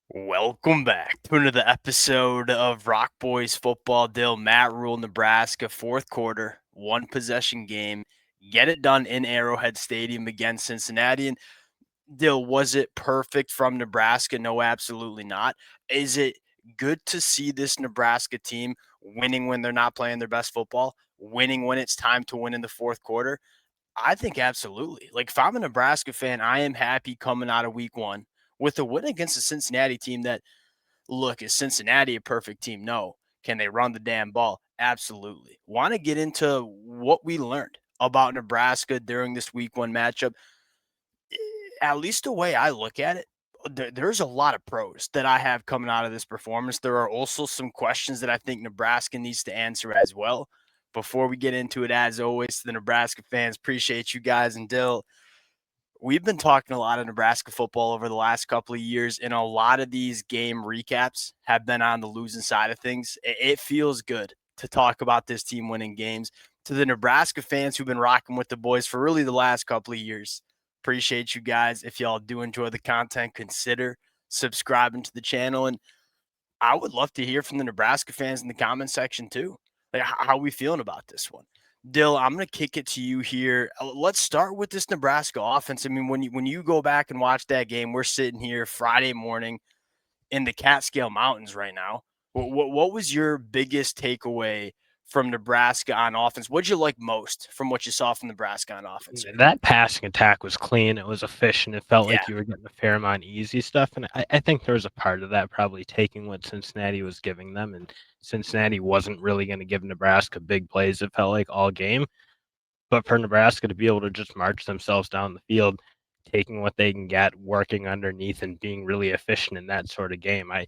Welcome back to another episode of Rock Boys Football. Matt Rhule, Nebraska, fourth quarter, one possession game. Get it done in Arrowhead Stadium against Cincinnati. And was it perfect from Nebraska? No, absolutely not. Is it good to see this Nebraska team winning when they're not playing their best football, winning when it's time to win in the fourth quarter? I think absolutely. Like, if I'm a Nebraska fan, I am happy coming out of week one with a win against the Cincinnati team that, look, is Cincinnati a perfect team? No. Can they run the damn ball? Absolutely. Want to get into what we learned about Nebraska during this week one matchup? At least the way I look at it, there's a lot of pros that I have coming out of this performance. There are also some questions that I think Nebraska needs to answer as well. Before we get into it, as always, to the Nebraska fans, appreciate you guys. And Dill, we've been talking a lot of Nebraska football over the last couple of years, and a lot of these game recaps have been on the losing side of things. It feels good to talk about this team winning games. To the Nebraska fans who've been rocking with the boys for really the last couple of years, appreciate you guys. If y'all do enjoy the content, consider subscribing to the channel. And I would love to hear from the Nebraska fans in the comment section too. Like, how are we feeling about this one? Dill, I'm going to kick it to you here. Let's start with this Nebraska offense. I mean, when you go back and watch that game, we're sitting here Friday morning in the Catskill Mountains right now. What was your biggest takeaway from Nebraska on offense? What'd you like most from what you saw from Nebraska on offense here? That passing attack was clean. It was efficient. It felt Yeah, like you were getting a fair amount of easy stuff. And I think there was a part of that probably taking what Cincinnati was giving them. And Cincinnati wasn't really going to give Nebraska big plays, it felt like, all game. But for Nebraska to be able to just march themselves down the field, taking what they can get, working underneath, and being really efficient in that sort of game, I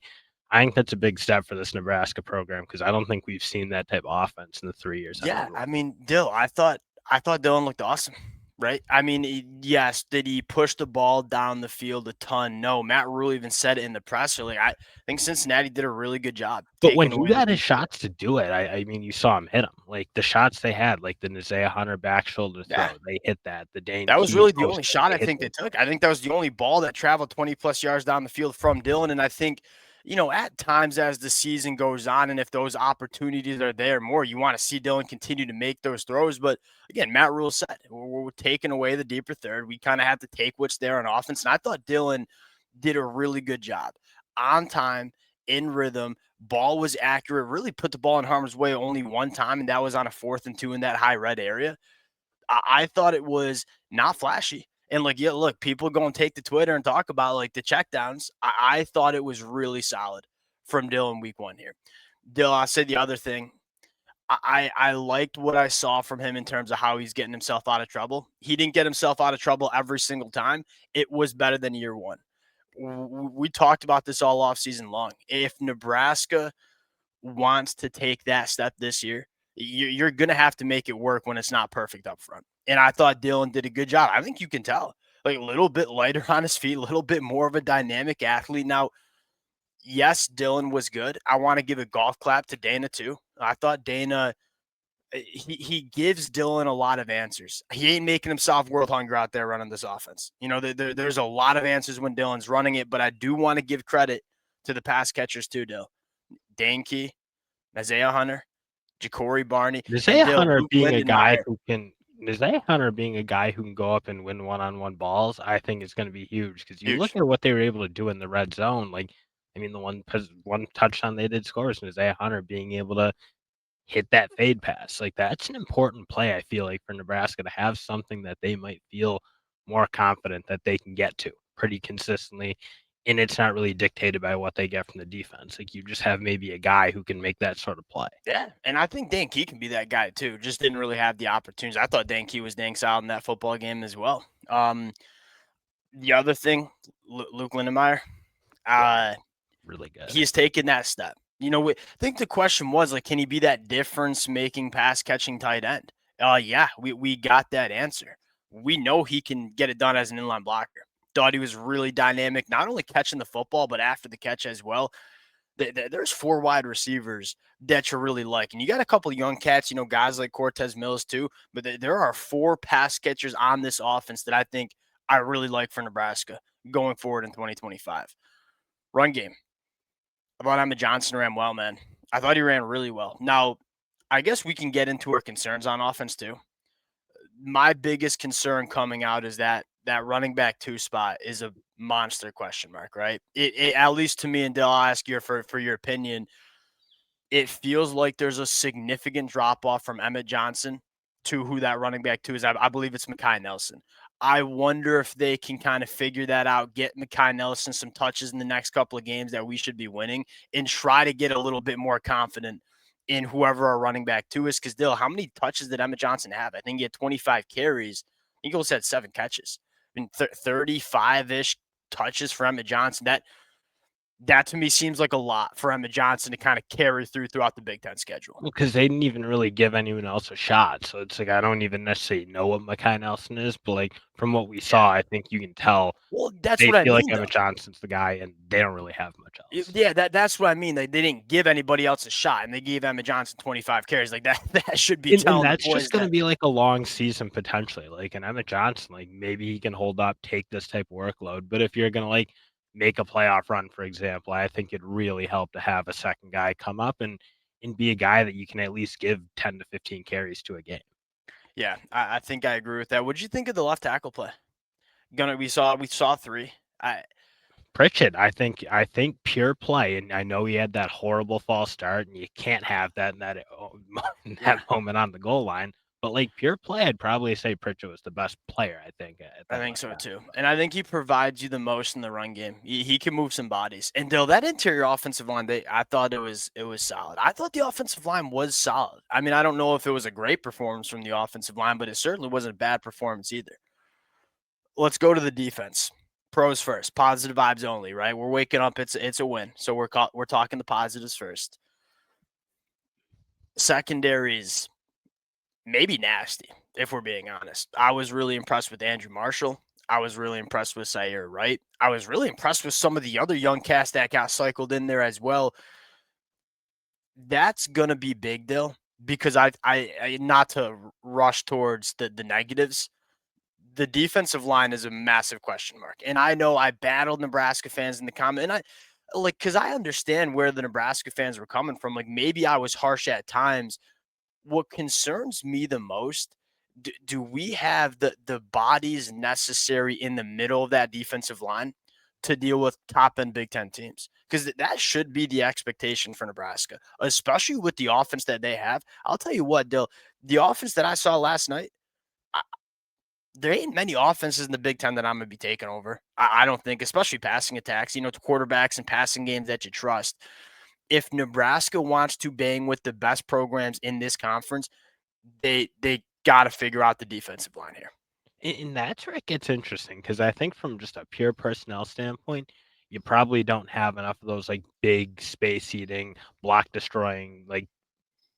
think that's a big step for this Nebraska program because I don't think we've seen that type of offense in the 3 years I've yeah. been. I mean, Dill, I thought Dylan looked awesome, right? I mean, yes, did he push the ball down the field a ton? No, Matt Rhule even said it in the presser. Like, I think Cincinnati did a really good job But when taking he away the got his deep threat. shots to do it, I mean, you saw him hit them. Like the shots they had, like the Isaiah Hunter back shoulder Yeah, throw, they hit that. The Dane that was Key really the post only route, shot they I hit think they those. took. I think that was the only ball that traveled 20 plus yards down the field from Dylan. And I think, at times as the season goes on, and if those opportunities are there more, you want to see Dylan continue to make those throws. But again, Matt Rule said we're taking away the deeper third. We kind of have to take what's there on offense. And I thought Dylan did a really good job on time, in rhythm. Ball was accurate, really put the ball in harm's way only one time, and that was on a 4th and 2 in that high red area. I thought it was not flashy. And like, yeah, look, people go and take to Twitter and talk about like the checkdowns. I thought it was really solid from Dylan week one here. Dill, I'll say the other thing. I liked what I saw from him in terms of how he's getting himself out of trouble. He didn't get himself out of trouble every single time. It was better than year one. We talked about this all off season long. If Nebraska wants to take that step this year, you're going to have to make it work when it's not perfect up front. And I thought Dylan did a good job. I think you can tell, like, a little bit lighter on his feet, a little bit more of a dynamic athlete. Now, yes, Dylan was good. I want to give a golf clap to Dana too. I thought Dana, he gives Dylan a lot of answers. He ain't making himself world hunger out there running this offense. There's a lot of answers when Dylan's running it, but I do want to give credit to the pass catchers too, Dill. Danke, Isaiah Hunter, Ja'Cory Barney, and Isaiah Dill, Hunter Luke being a guy Lindenmeyer. who can. Isaiah Hunter being a guy who can go up and win one-on-one balls, I think is going to be huge because you look Huge. at what they were able to do in the red zone. Like, I mean, the one touchdown they did score is Isaiah Hunter being able to hit that fade pass. Like that's an important play, I feel like, for Nebraska to have something that they might feel more confident that they can get to pretty consistently. And it's not really dictated by what they get from the defense. Like you just have maybe a guy who can make that sort of play. Yeah, and I think Dan Key can be that guy too. Just didn't really have the opportunities. I thought Dan Key was dang solid in that football game as well. The other thing, Luke Lindenmeyer, Yeah, uh, really good. he's taken that step. I think the question was like, can he be that difference-making pass-catching tight end? Yeah, we got that answer. We know he can get it done as an inline blocker. Thought he was really dynamic, not only catching the football, but after the catch as well. There's four wide receivers that you really like. And you got a couple of young cats, guys like Cortez Mills too. But there are four pass catchers on this offense that I think I really like for Nebraska going forward in 2025. Run game. I thought Emmett Johnson ran well, man. I thought he ran really well. Now, I guess we can get into our concerns on offense too. My biggest concern coming out is that running back 2 spot is a monster question mark, right? It at least to me, and Dale, I'll ask you for your opinion. It feels like there's a significant drop off from Emmett Johnson to who that running back 2 is. I believe it's Mekhi Nelson. I wonder if they can kind of figure that out, get Mekhi Nelson some touches in the next couple of games that we should be winning, and try to get a little bit more confident in whoever our running back 2 is. Because, Dill, how many touches did Emmett Johnson have? I think he had 25 carries. I think he also had 7 catches. I mean, 35-ish touches for Emmett Johnson. That to me seems like a lot for Emmett Johnson to kind of carry throughout the Big Ten schedule. Well, because they didn't even really give anyone else a shot, so it's like I don't even necessarily know what Mekhi Nelson is, but like from what we Yeah. saw, I think you can tell Well, that's they what I feel like mean, though. Emmett Johnson's the guy, and they don't really have much else. Yeah, that's what I mean. They didn't give anybody else a shot, and they gave Emmett Johnson 25 carries. Like that, that should be And telling the that's just boys gonna that. be like a long season potentially. Like an Emmett Johnson, like maybe he can hold up, take this type of workload. But if you're gonna like make a playoff run, for example, I think it'd really help to have a second guy come up and be a guy that you can at least give 10 to 15 carries to a game. Yeah, I think I agree with that. What did you think of the left tackle play? We saw 3. I Pritchett, I think pure play, and I know he had that horrible false start, and you can't have that in that in yeah, that moment on the goal line. But like pure play, I'd probably say Pritchett was the best player. I think at I that think left so tackle too, spot. and I think he provides you the most in the run game. He can move some bodies, and Dill, that interior offensive line, I thought it was solid. I thought the offensive line was solid. I mean, I don't know if it was a great performance from the offensive line, but it certainly wasn't a bad performance either. Let's go to the defense. Pros first, positive vibes only, right? We're waking up. It's a win, so we're talking the positives first. Secondaries, maybe nasty, if we're being honest. I was really impressed with Andrew Marshall. I was really impressed with Sayer Wright. I was really impressed with some of the other young cast that got cycled in there as well. That's gonna be big deal because I not to rush towards the negatives. The defensive line is a massive question mark. And I know I battled Nebraska fans in the comment, and I like because I understand where the Nebraska fans were coming from. Like maybe I was harsh at times. What concerns me the most, do we have the bodies necessary in the middle of that defensive line to deal with top end Big Ten teams? Because that should be the expectation for Nebraska, especially with the offense that they have. I'll tell you what, Dill, the offense that I saw last night, there ain't many offenses in the Big Ten that I'm gonna be taking over. I don't think, especially passing attacks, to quarterbacks and passing games that you trust. If Nebraska wants to bang with the best programs in this conference, they got to figure out the defensive line here. And that's where it gets interesting because I think from just a pure personnel standpoint, you probably don't have enough of those like big space eating, block destroying, like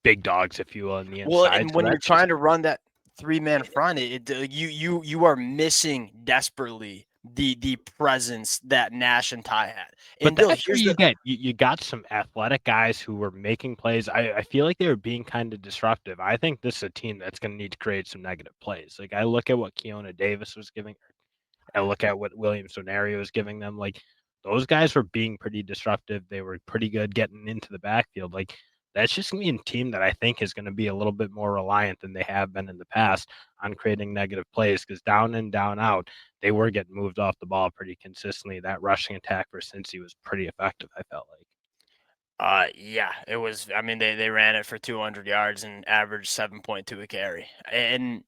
big dogs, if you will, on the Well, inside. and So when you're that's just trying to run that 3-man front, you are missing desperately the presence that Nash and Ty had. but And Dill, that's where here's the you got some athletic guys who were making plays. I feel like they were being kind of disruptive. I think this is a team that's going to need to create some negative plays. Like I look at what Keona Davis was giving, I look at what Williams Sonario was giving them. Like those guys were being pretty disruptive. They were pretty good getting into the backfield. Like that's just gonna be a team that I think is going to be a little bit more reliant than they have been in the past on creating negative plays because down in, down out, they were getting moved off the ball pretty consistently. That rushing attack for Cincy was pretty effective, I felt like. yeah, it was. I mean, they ran it for 200 yards and averaged 7.2 a carry, and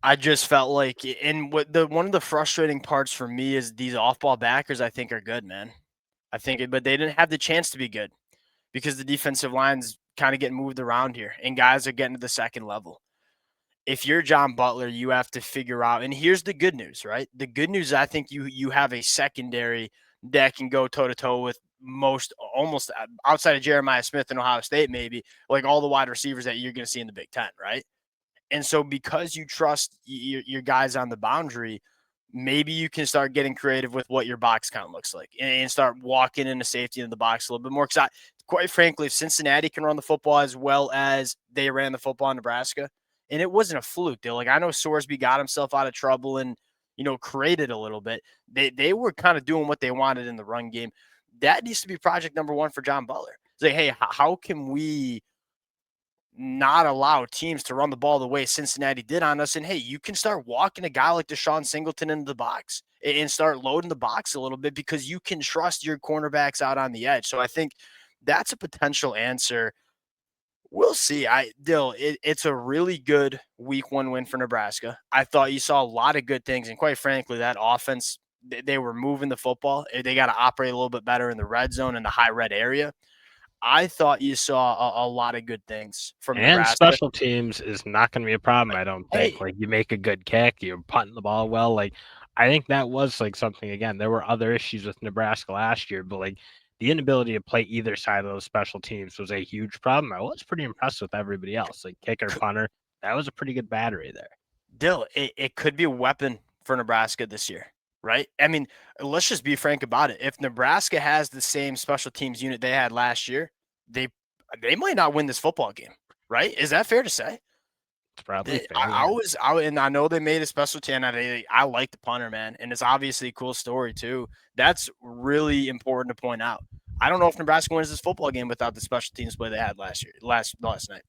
I just felt like, and what the one of the frustrating parts for me is these off-ball backers. I think are good, man. But they didn't have the chance to be good because the defensive line's kind of getting moved around here, and guys are getting to the second level. If you're John Butler, you have to figure out. And here's the good news, right? The good news, I think you have a secondary that can go toe to toe with most, almost outside of Jeremiah Smith and Ohio State, maybe like all the wide receivers that you're going to see in the Big Ten, right? And so because you trust your guys on the boundary, maybe you can start getting creative with what your box count looks like and start walking into safety in the box a little bit more. Because quite frankly, if Cincinnati can run the football as well as they ran the football in Nebraska, and it wasn't a fluke, though. Like I know Sorsby got himself out of trouble and created a little bit. They were kind of doing what they wanted in the run game. that needs to be project number one for John Butler. Say, hey, how can we not allow teams to run the ball the way Cincinnati did on us? And hey, you can start walking a guy like Deshaun Singleton into the box and start loading the box a little bit because you can trust your cornerbacks out on the edge. So I think that's a potential answer. We'll see. It's a really good week one win for Nebraska. I thought you saw a lot of good things, and quite frankly, that offense, they were moving the football. They got to operate a little bit better in the red zone in the high red area. I thought you saw a lot of good things from And Nebraska. special teams is not going to be a problem, I don't think. Hey, Like, you make a good kick, you're punting the ball well. Like, I think that was like something. Again, there were other issues with Nebraska last year, but like the inability to play either side of those special teams was a huge problem. I was pretty impressed with everybody else. Like kicker, punter, that was a pretty good battery there. Dill, it could be a weapon for Nebraska this year, right? I mean, let's just be frank about it. If Nebraska has the same special teams unit they had last year, they they might not win this football game, right? Is that fair to say? It's probably fair. And I know they made a special team. I like the punter, man, and it's obviously a cool story too. That's really important to point out. I don't know if Nebraska wins this football game without the special teams play they had last night.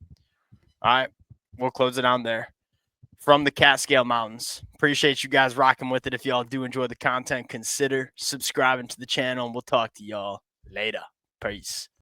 All right, we'll close it down there. From the Catskill Mountains. Appreciate you guys rocking with it. If y'all do enjoy the content, consider subscribing to the channel, and we'll talk to y'all later. Peace.